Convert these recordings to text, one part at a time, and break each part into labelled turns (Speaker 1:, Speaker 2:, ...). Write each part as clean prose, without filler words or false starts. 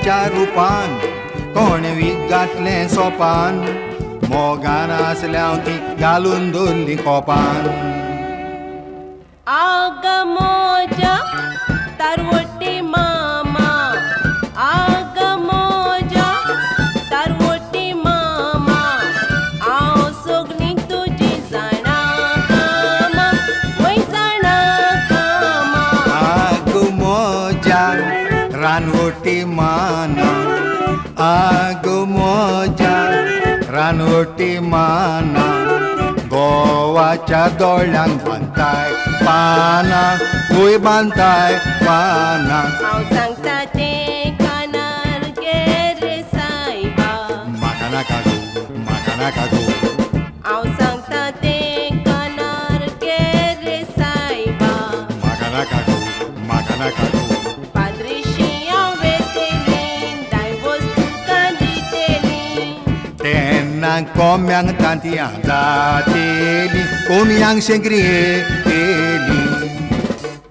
Speaker 1: देवीच्या रुपान कोण वीक घातलें सोपान मोगान आसल्या ती घालून दवरली कोपान
Speaker 2: आग मोजा तारवटी मामा आग मोजा तारवटी मामा हांव सगळीं तुजी जाणा कामा वय जाणा कामा
Speaker 1: आग मोजा रानवटी माना आग मोजा रानवटी माना गोवाच्या दोळ्यांक बांदताय पाना वय बांदताय पाना
Speaker 2: हांव सांगता तें कानार घे रे सायबा
Speaker 1: म्हाका नाका गो
Speaker 2: हांव सांगता तें कानार घे रे सायबा
Speaker 1: म्हाका नाका गो
Speaker 2: पाद्रीशी हांव वेतेली दायवोस तुका दितेली
Speaker 1: तेन्ना कोम्यांक तांतयां जातेली कोम्यांक शेंकरी येली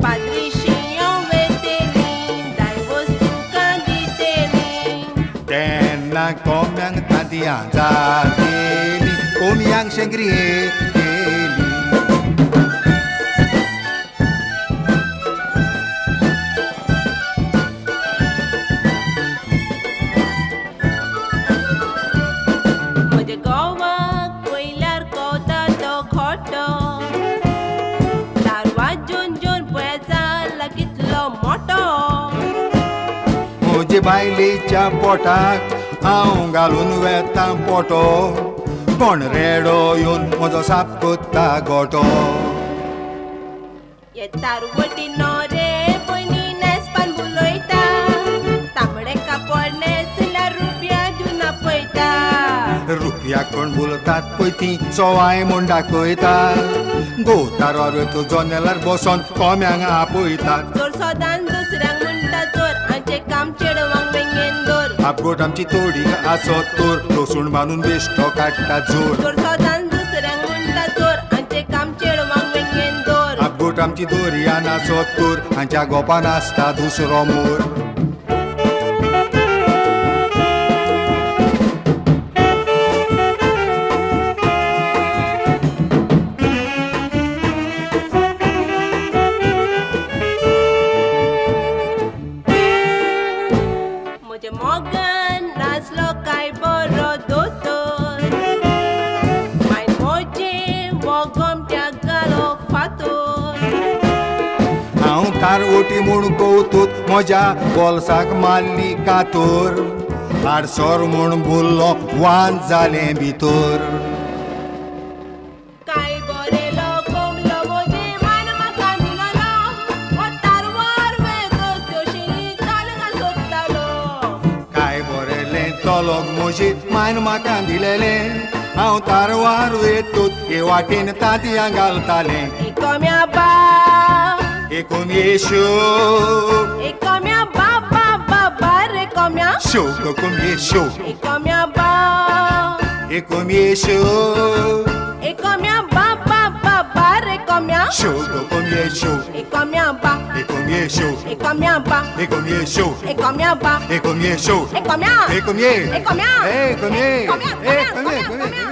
Speaker 2: पाद्रीशी हांव वेतेली दायवोस तुका दितेली
Speaker 1: तेन्ना कोम्यांक तांतयां जातेली कोम्यांक शेंकरी येली
Speaker 2: म्हज्या गोवाक पयल्यार कोता तो खोटो दार वाजून जोन पळेचा कितलो मोठो
Speaker 1: म्हजे बायलेच्या पोटाक हांव घालून वेता पोटो कोण रेडो येवन म्हजो साप कोत्ता गोटो
Speaker 2: हे तारवटी रे पयली नेस्पान बुलयता तांबडे कापड नेसल्यार रुपया दिवन पळयता
Speaker 1: रुपयाक कोण बोलतात पळय ती सवाय म्हूण दाखयता गोतार तुजो नेल्यार बसोन कोम्यांक आपयतात
Speaker 2: चोर सोदान दुसऱ्यांक म्हणटा चोर आमचे काम चेडवांक वेंगेन दवर
Speaker 1: आपगोट आमची तोडी आसत तोर लसूण बांदून बेश्टो काडटा जोर
Speaker 2: चोर सोदान दुसऱ्यांक म्हणटा चोर आमचे काम चेडवांक वेंगेन दवर
Speaker 1: आपगोट आमची दोरयान आसत तोर हांच्या गोपान आसता दुसरो मोर
Speaker 2: म्हजे मोगान नाचलो काय बरो दोतोर माय मोजे वगोमट्या घालो फातोर
Speaker 1: हांव तारवटी म्हूण कवतूत म्हज्या बोल्साक मारली कातोर आडसोर म्हूण बोल्लो वान जालें भितर
Speaker 2: काय बरेलो कोमलो मोजे मान म्हाका दिलोलो हो तारवार वेगळो त्योशी कालगा सोदतालो
Speaker 1: काय बरेलें तोलोक म्हजी मायन म्हाका दिलेलें हांव तारवार वेतूत हे वाटेन तांतयां घालतालें
Speaker 2: एकोम्या बा
Speaker 1: एकूण येशो
Speaker 2: एकोम्या बाबा बाबा रे कोम्या
Speaker 1: शो कोकूम येशो
Speaker 2: एकोम्या बा
Speaker 1: एकूण येशो
Speaker 2: एकोम्या बाबा बाबा रे कोम्या
Speaker 1: शो कोकूम येशो
Speaker 2: एकोम्या बा
Speaker 1: एकूण येशो
Speaker 2: एकोम्या बा
Speaker 1: एकूण येशो
Speaker 2: एकोम्या बा
Speaker 1: एकूण येशो
Speaker 2: एकोम्या
Speaker 1: एकूण ये
Speaker 2: एकोम्या
Speaker 1: एकूण ये
Speaker 2: एकोम्या
Speaker 1: एकूण ये